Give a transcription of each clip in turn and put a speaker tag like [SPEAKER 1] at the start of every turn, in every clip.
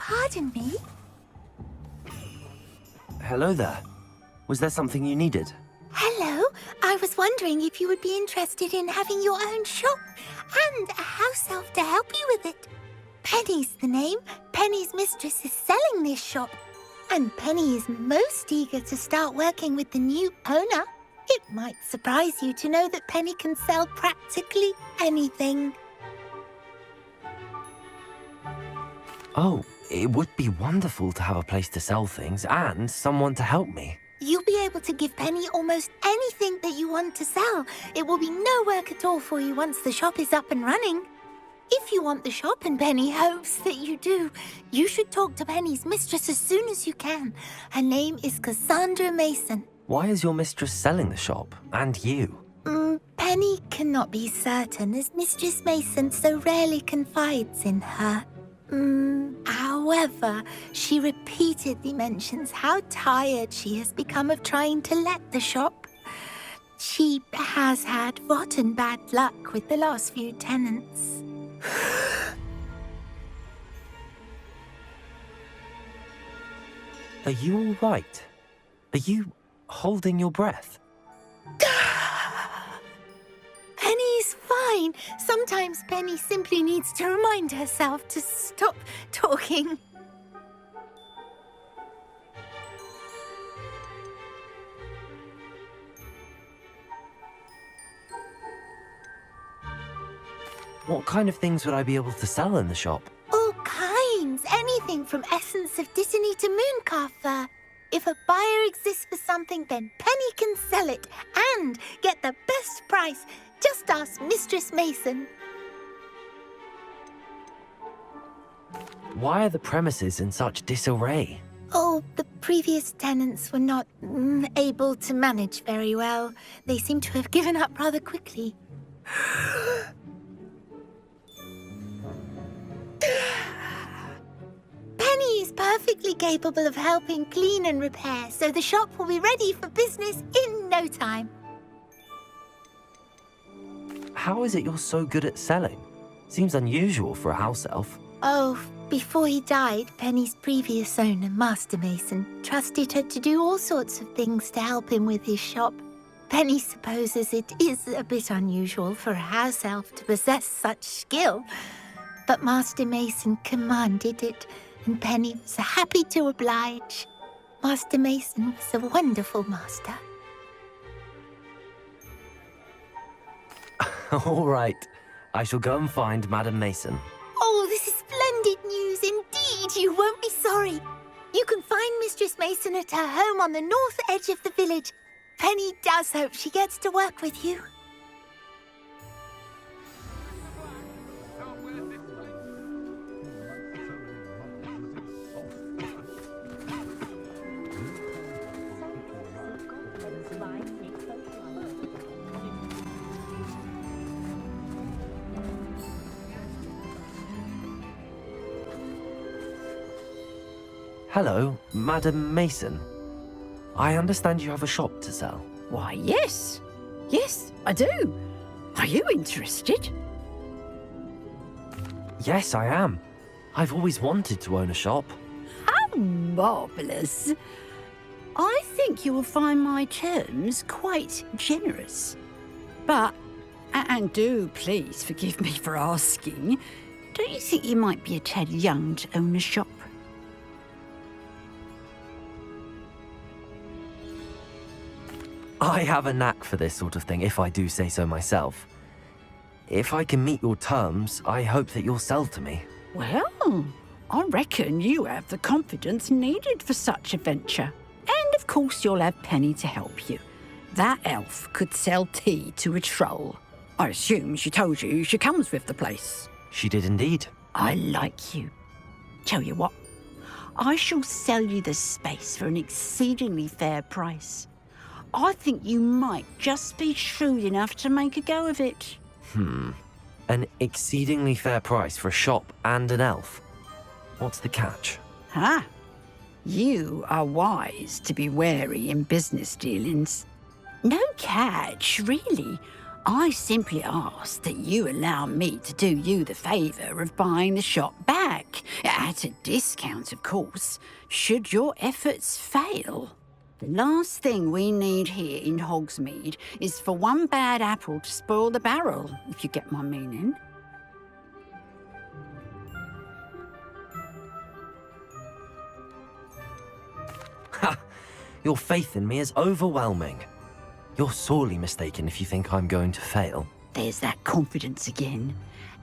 [SPEAKER 1] Pardon me?
[SPEAKER 2] Hello there. Was there something you needed?
[SPEAKER 1] Hello. I was wondering if you would be interested in having your own shop and a house elf to help you with it. Penny's the name. Penny's mistress is selling this shop. And Penny is most eager to start working with the new owner. It might surprise you to know that Penny can sell practically anything.
[SPEAKER 2] Oh, it would be wonderful to have a place to sell things and someone to help me.
[SPEAKER 1] You'll be able to give Penny almost anything that you want to sell. It will be no work at all for you once the shop is up and running. If you want the shop, and Penny hopes that you do, you should talk to Penny's mistress as soon as you can. Her name is Cassandra Mason.
[SPEAKER 2] Why is your mistress selling the shop, and you?
[SPEAKER 1] Penny cannot be certain, as Mistress Mason so rarely confides in her. However, she repeatedly mentions how tired she has become of trying to let the shop. She has had rotten bad luck with the last few tenants.
[SPEAKER 2] Are you all right? Are you holding your breath?
[SPEAKER 1] Penny's fine. Sometimes Penny simply needs to remind herself to stop talking.
[SPEAKER 2] What kind of things would I be able to sell in the shop?
[SPEAKER 1] All kinds. Anything from essence of Disney to mooncar fur. If a buyer exists for something, then Penny can sell it and get the best price. Just ask Mistress Mason.
[SPEAKER 2] Why are the premises in such disarray?
[SPEAKER 1] Oh, the previous tenants were not able to manage very well. They seem to have given up rather quickly. Penny is perfectly capable of helping clean and repair, so the shop will be ready for business in no time.
[SPEAKER 2] How is it you're so good at selling? Seems unusual for a house elf.
[SPEAKER 1] Oh, before he died, Penny's previous owner, Master Mason, trusted her to do all sorts of things to help him with his shop. Penny supposes it is a bit unusual for a house elf to possess such skill, but Master Mason commanded it, and Penny was happy to oblige. Master Mason was a wonderful master.
[SPEAKER 2] All right. I shall go and find Madam Mason.
[SPEAKER 1] Oh, this is splendid news indeed. You won't be sorry. You can find Mistress Mason at her home on the north edge of the village. Penny does hope she gets to work with you.
[SPEAKER 2] Hello, Madam Mason. I understand you have a shop to sell.
[SPEAKER 3] Why, yes. Yes, I do. Are you interested?
[SPEAKER 2] Yes, I am. I've always wanted to own a shop.
[SPEAKER 3] How marvellous. I think you will find my terms quite generous. But, and do please forgive me for asking, don't you think you might be a tad young to own a shop?
[SPEAKER 2] I have a knack for this sort of thing, if I do say so myself. If I can meet your terms, I hope that you'll sell to me.
[SPEAKER 3] Well, I reckon you have the confidence needed for such a venture. And of course you'll have Penny to help you. That elf could sell tea to a troll. I assume she told you she comes with the place.
[SPEAKER 2] She did indeed.
[SPEAKER 3] I like you. Tell you what, I shall sell you the space for an exceedingly fair price. I think you might just be shrewd enough to make a go of it.
[SPEAKER 2] An exceedingly fair price for a shop and an elf. What's the catch?
[SPEAKER 3] Ah, you are wise to be wary in business dealings. No catch, really. I simply ask that you allow me to do you the favour of buying the shop back, at a discount, of course, should your efforts fail. The last thing we need here in Hogsmeade is for one bad apple to spoil the barrel, if you get my meaning.
[SPEAKER 2] Ha! Your faith in me is overwhelming. You're sorely mistaken if you think I'm going to fail.
[SPEAKER 3] There's that confidence again.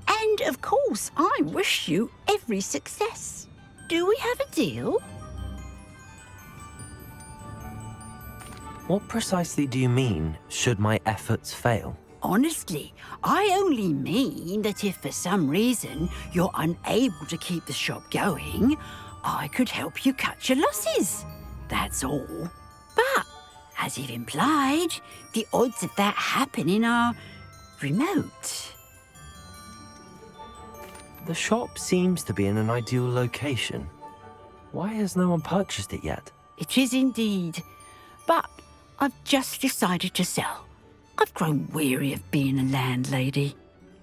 [SPEAKER 3] And, of course, I wish you every success. Do we have a deal?
[SPEAKER 2] What precisely do you mean, should my efforts fail?
[SPEAKER 3] Honestly, I only mean that if for some reason you're unable to keep the shop going, I could help you cut your losses. That's all. But, as you've implied, the odds of that happening are remote.
[SPEAKER 2] The shop seems to be in an ideal location. Why has no one purchased it yet?
[SPEAKER 3] It is indeed. But I've just decided to sell. I've grown weary of being a landlady.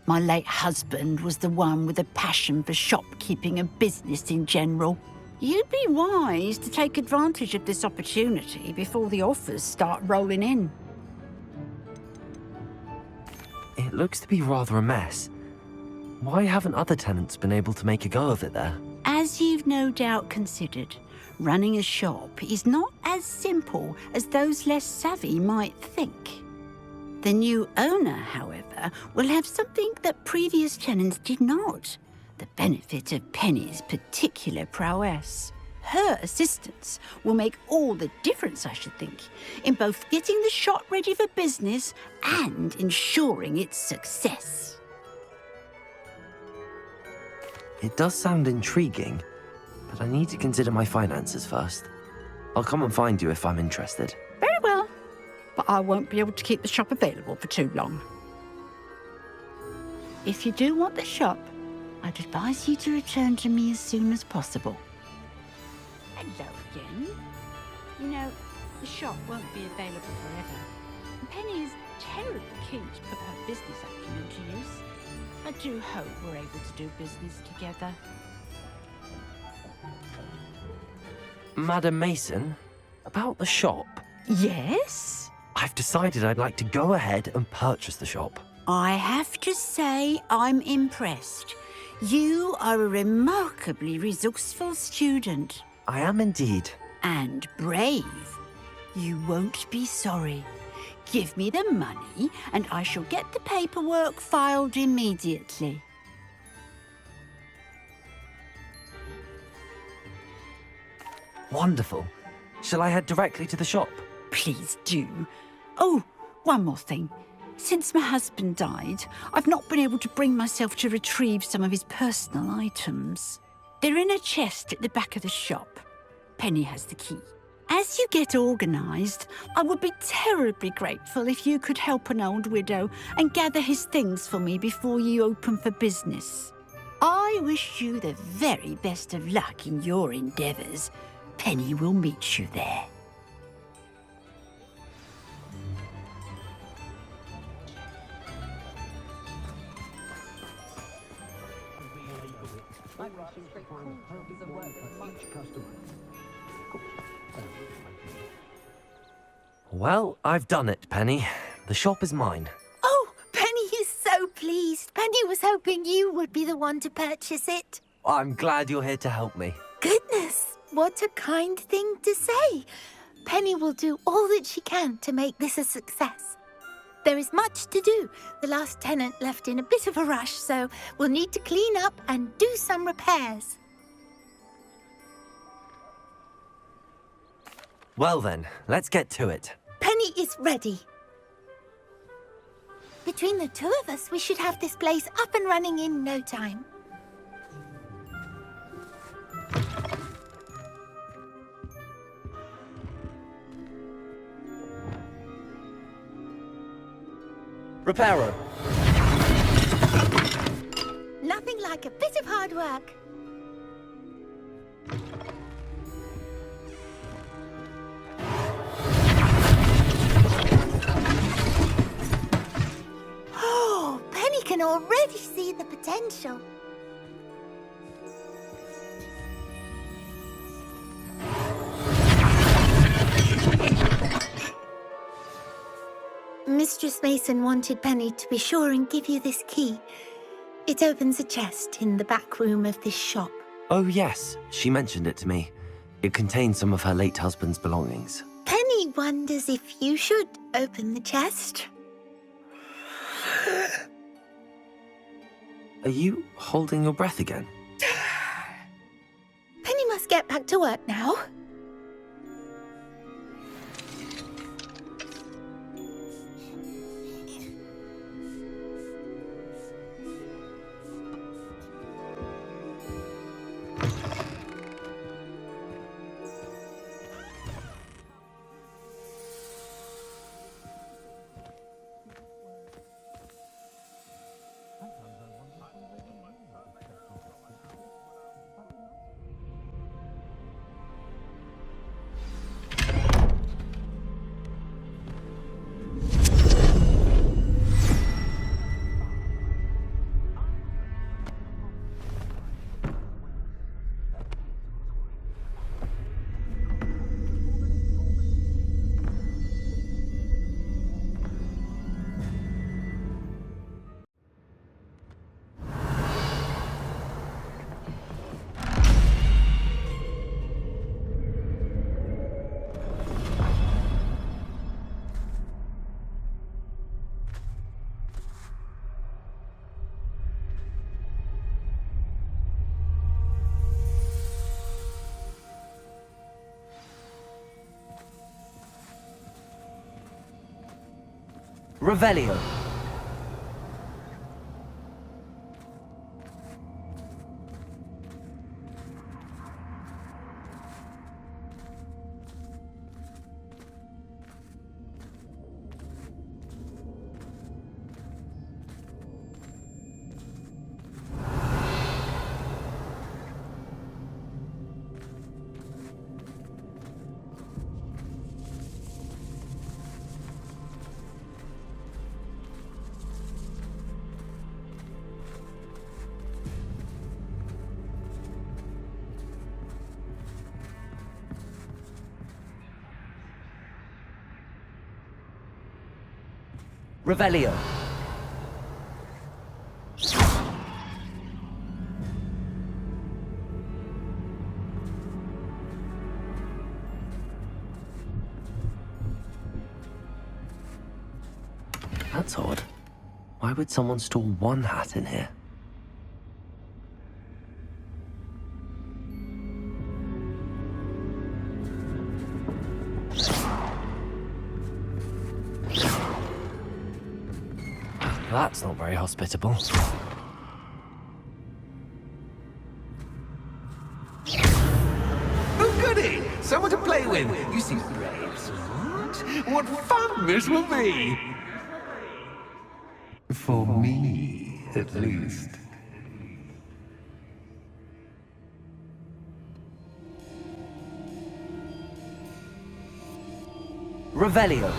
[SPEAKER 3] My late husband was the one with a passion for shopkeeping and business in general. You'd be wise to take advantage of this opportunity before the offers start rolling in.
[SPEAKER 2] It looks to be rather a mess. Why haven't other tenants been able to make a go of it there?
[SPEAKER 3] As you've no doubt considered, running a shop is not as simple as those less savvy might think. The new owner, however, will have something that previous tenants did not. The benefit of Penny's particular prowess. Her assistance will make all the difference, I should think, in both getting the shop ready for business and ensuring its success.
[SPEAKER 2] It does sound intriguing, but I need to consider my finances first. I'll come and find you if I'm interested.
[SPEAKER 3] Very well, but I won't be able to keep the shop available for too long. If you do want the shop, I'd advise you to return to me as soon as possible. Hello again. You know, the shop won't be available forever. And Penny is terribly keen to put her business acumen to use. I do hope we're able to do business together.
[SPEAKER 2] Madam Mason, about the shop.
[SPEAKER 3] Yes?
[SPEAKER 2] I've decided I'd like to go ahead and purchase the shop.
[SPEAKER 3] I have to say I'm impressed. You are a remarkably resourceful student.
[SPEAKER 2] I am indeed.
[SPEAKER 3] And brave. You won't be sorry. Give me the money and I shall get the paperwork filed immediately.
[SPEAKER 2] Wonderful. Shall I head directly to the shop?
[SPEAKER 3] Please do. Oh, one more thing. Since my husband died, I've not been able to bring myself to retrieve some of his personal items. They're in a chest at the back of the shop. Penny has the key. As you get organised, I would be terribly grateful if you could help an old widow and gather his things for me before you open for business. I wish you the very best of luck in your endeavours. Penny will meet you there.
[SPEAKER 2] Well, I've done it, Penny. The shop is mine.
[SPEAKER 1] Oh, Penny is so pleased. Penny was hoping you would be the one to purchase it.
[SPEAKER 2] I'm glad you're here to help me.
[SPEAKER 1] Goodness, what a kind thing to say. Penny will do all that she can to make this a success. There is much to do. The last tenant left in a bit of a rush, so we'll need to clean up and do some repairs.
[SPEAKER 2] Well then, let's get to it.
[SPEAKER 1] Penny is ready. Between the two of us, we should have this place up and running in no time.
[SPEAKER 2] Reparo.
[SPEAKER 1] Nothing like a bit of hard work. already see the potential. Mistress Mason wanted Penny to be sure and give you this key. It opens a chest in the back room of this shop.
[SPEAKER 2] Oh, yes. She mentioned it to me. It contains some of her late husband's belongings.
[SPEAKER 1] Penny wonders if you should open the chest.
[SPEAKER 2] Are you holding your breath again?
[SPEAKER 1] Penny must get back to work now.
[SPEAKER 2] Revelio. Revelio. That's odd. Why would someone store one hat in here? That's not very hospitable.
[SPEAKER 4] Oh, goody! Someone to play with. You seem brave, sweetheart. What fun this will be! For me, at least.
[SPEAKER 2] Revelio.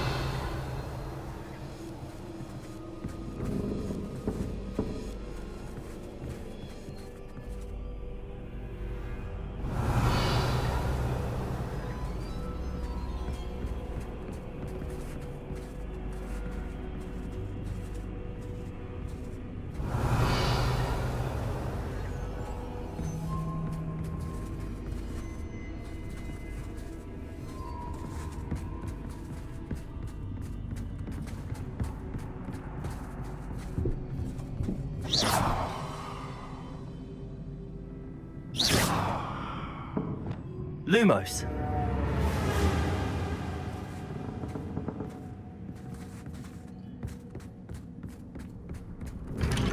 [SPEAKER 2] Lumos.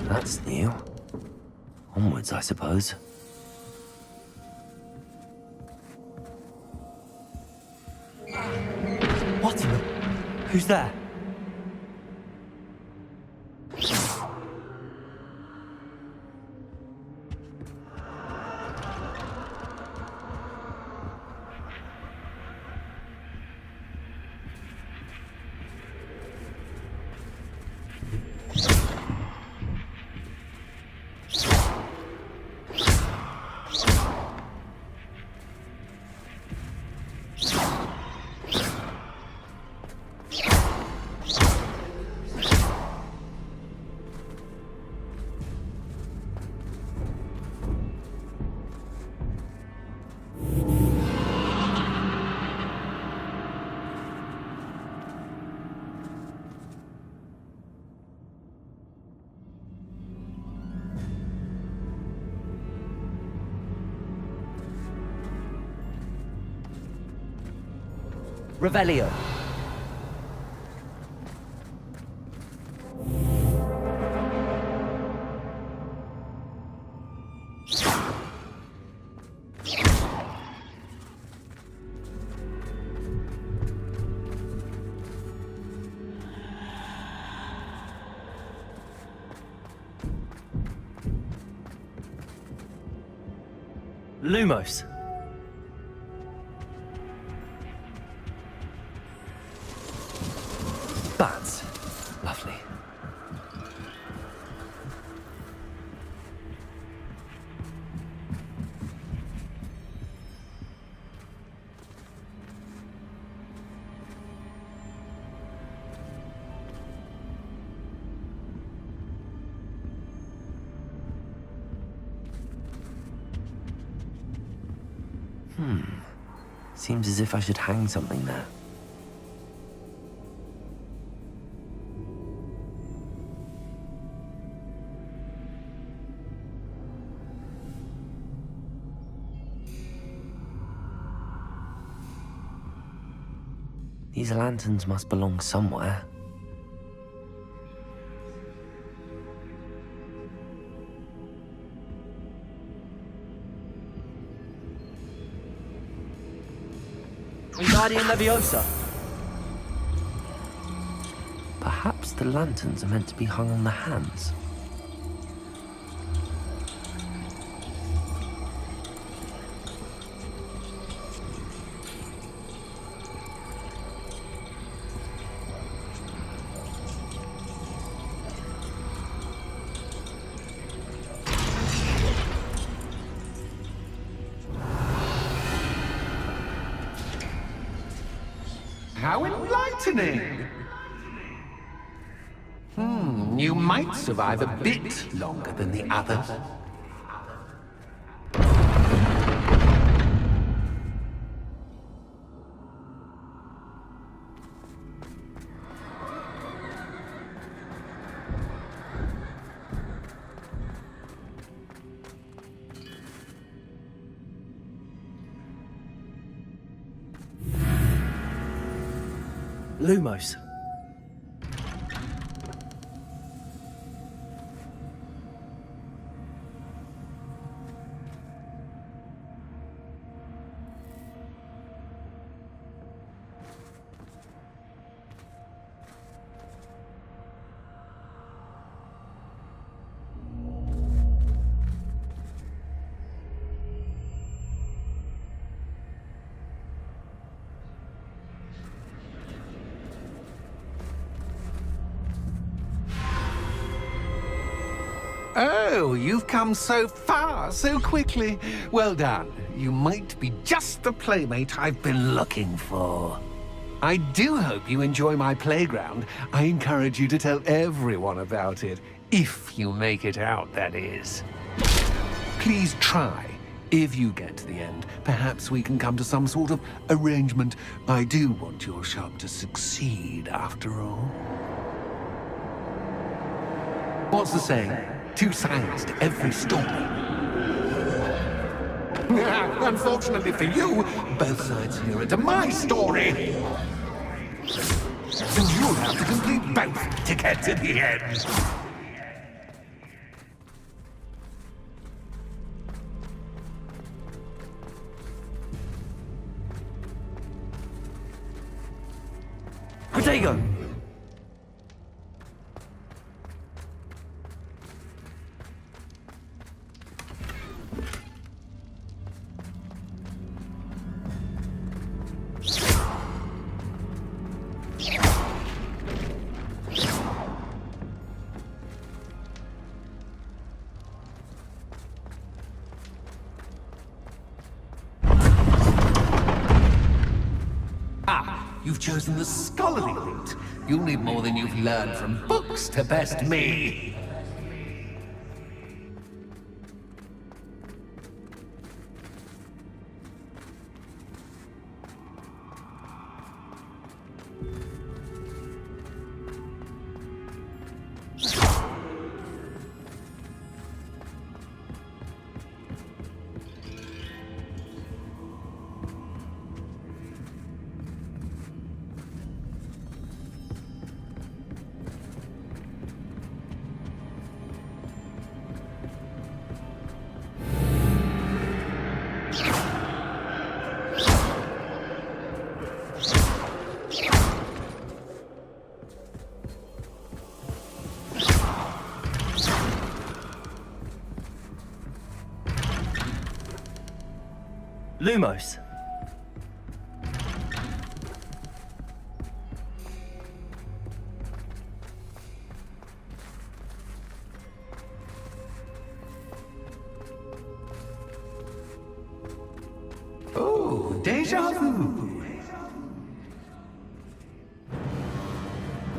[SPEAKER 2] That's new. Onwards, I suppose. What in the... Who's there? Revelio. Lumos. Bats. Lovely. Seems as if I should hang something there. These lanterns must belong somewhere. Wingardium Leviosa. Perhaps the lanterns are meant to be hung on the hands.
[SPEAKER 4] How enlightening! You might survive a bit longer than the others.
[SPEAKER 2] Lumos.
[SPEAKER 4] Oh, you've come so far so quickly. Well done. You might be just the playmate I've been looking for. I do hope you enjoy my playground. I encourage you to tell everyone about it. If you make it out, that is. Please try. If you get to the end, perhaps we can come to some sort of arrangement. I do want your shop to succeed, after all. What's the saying? Two sides to every story. Unfortunately for you, both sides here are to my story. So you'll have to complete both to get to the end.
[SPEAKER 2] Protego!
[SPEAKER 4] You've chosen the scholarly route. You'll need more than you've learned from books to best me.
[SPEAKER 2] Lumos.
[SPEAKER 4] Oh, déjà vu.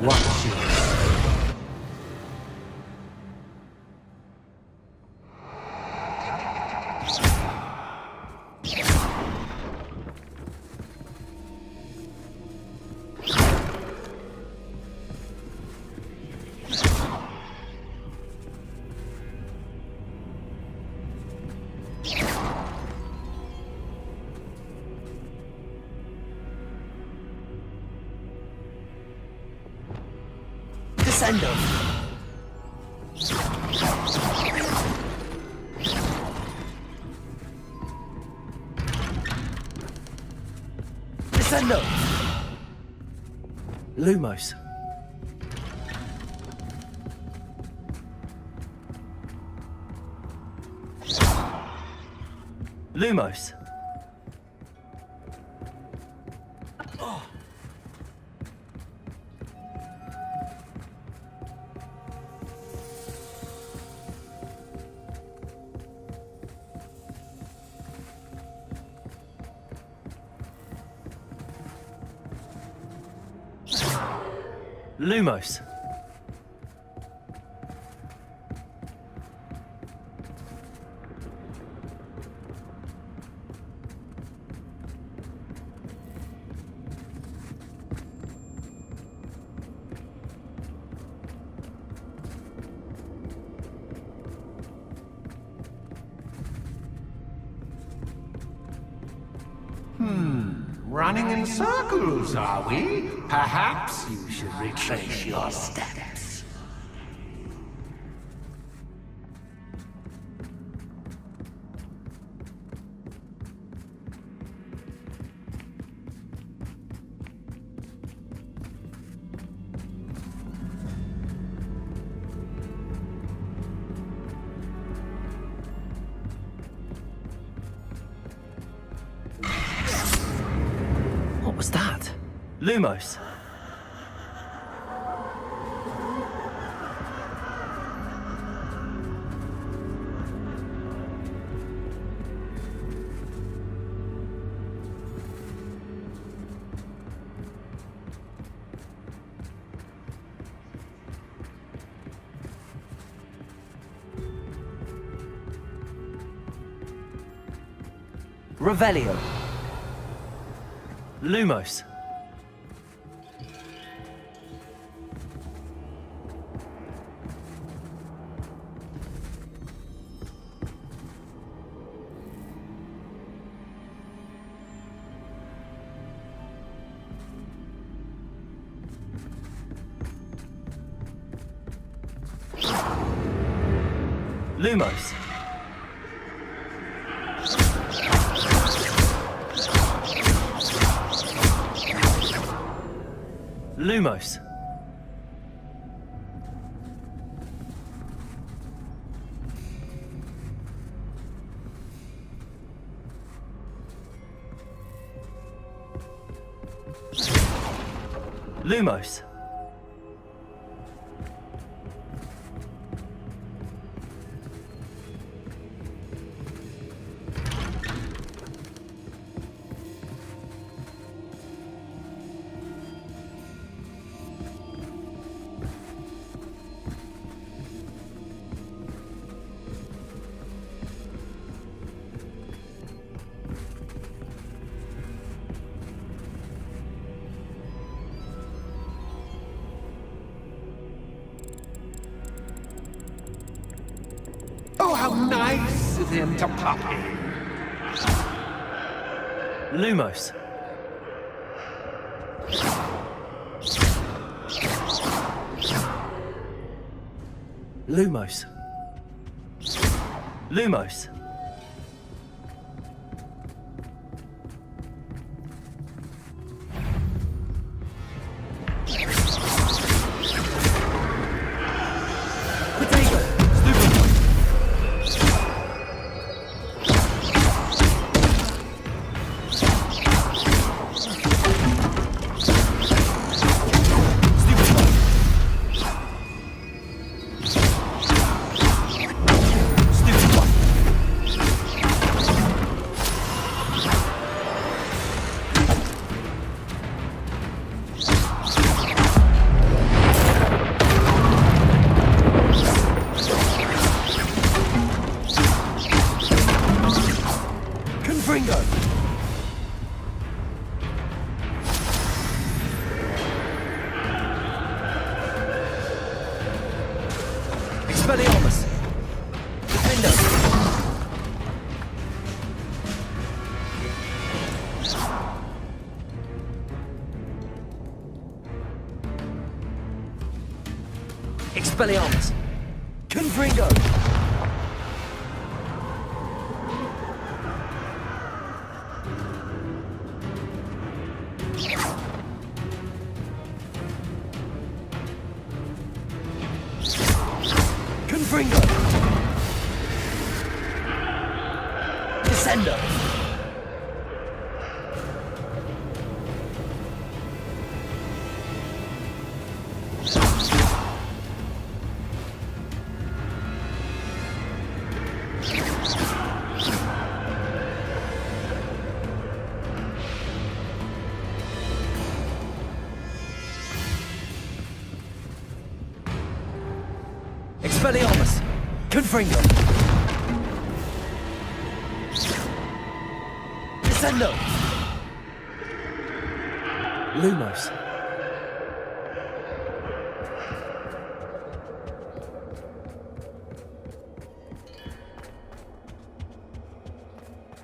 [SPEAKER 4] Watch it.
[SPEAKER 2] Descendo. Descendo. Lumos. Lumos. Lumos.
[SPEAKER 4] Running in circles, are we? Perhaps you should retrace your steps.
[SPEAKER 2] What was that? Lumos. Revelio. Lumos. Lumos. Lumos. Lumos.
[SPEAKER 4] Oh, how nice of him to pop in.
[SPEAKER 2] Lumos. Lumos. Lumos. Potato. Stupid. Confringo! Expelliarmus! Defendo! Expelliarmus! Confringo! Confringo! Descendo! Expelliarmus! Confringo! Descendo! Lumos!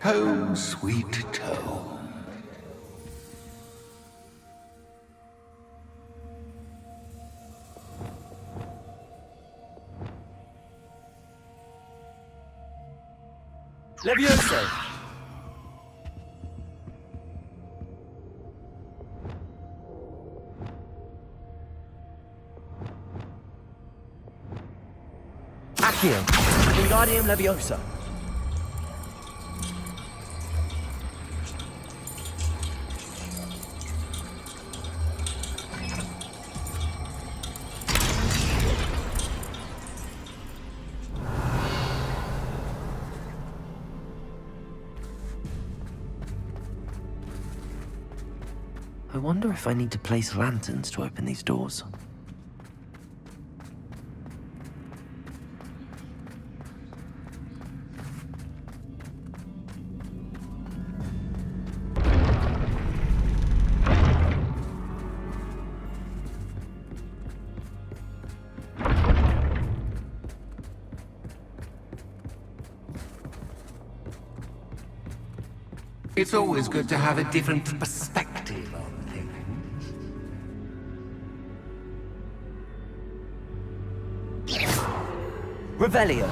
[SPEAKER 4] Home, sweet home.
[SPEAKER 2] Levioso! Accio! Wingardium Leviosa! I wonder if I need to place lanterns to open these doors.
[SPEAKER 4] It's always good to have a different perspective on things.
[SPEAKER 2] Revelio!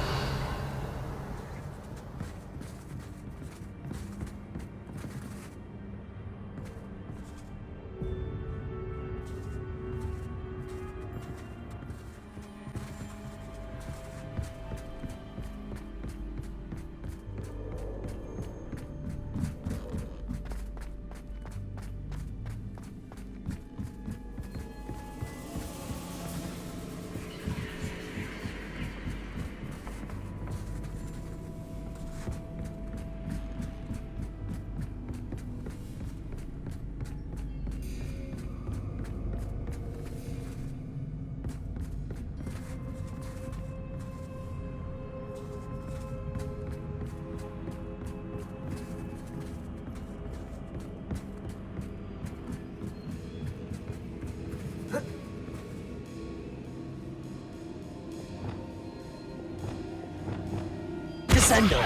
[SPEAKER 2] Descendo!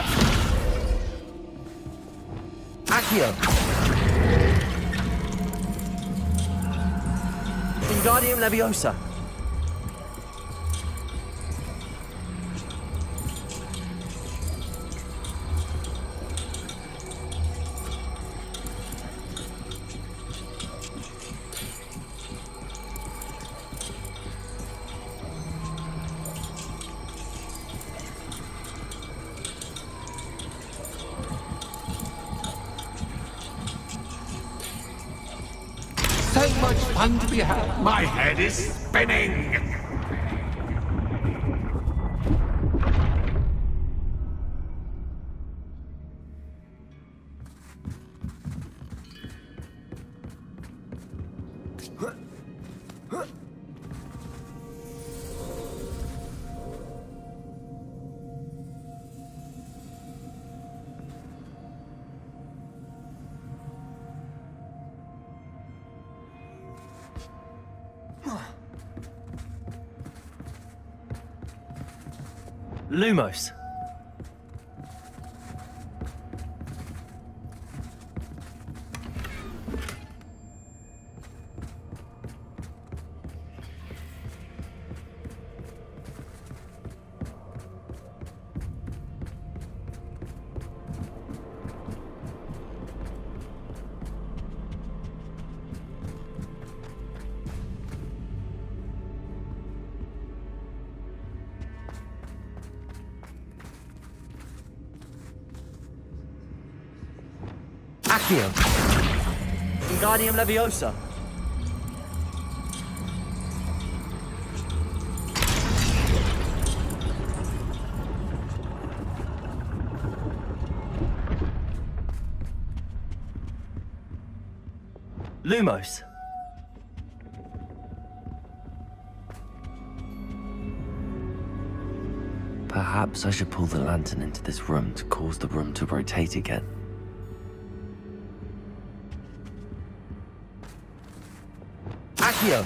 [SPEAKER 2] Accio! Wingardium Leviosa!
[SPEAKER 4] So much fun to be had. My head is spinning.
[SPEAKER 2] Lumos. Accio. Wingardium Leviosa. Lumos. Perhaps I should pull the lantern into this room to cause the room to rotate again. Accio.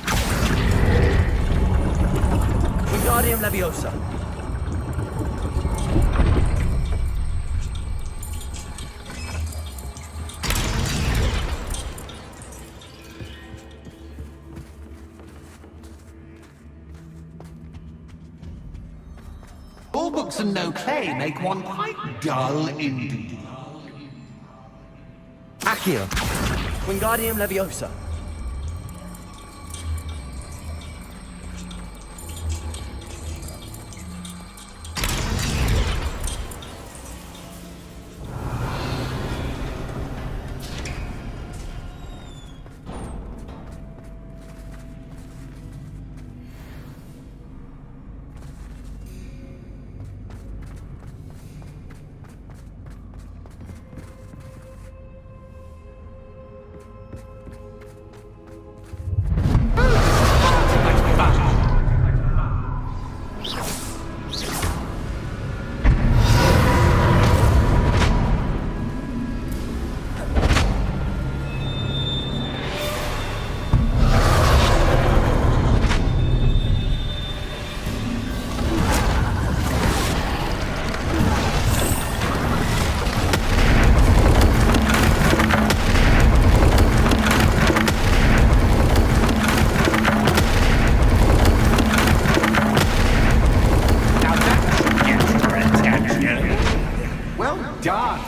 [SPEAKER 2] Wingardium Leviosa.
[SPEAKER 4] All books and no clay make one quite dull indeed.
[SPEAKER 2] Accio. Wingardium Leviosa.
[SPEAKER 4] Done.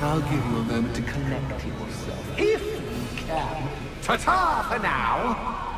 [SPEAKER 4] I'll give you a moment to collect yourself, if you can. Ta-ta for now!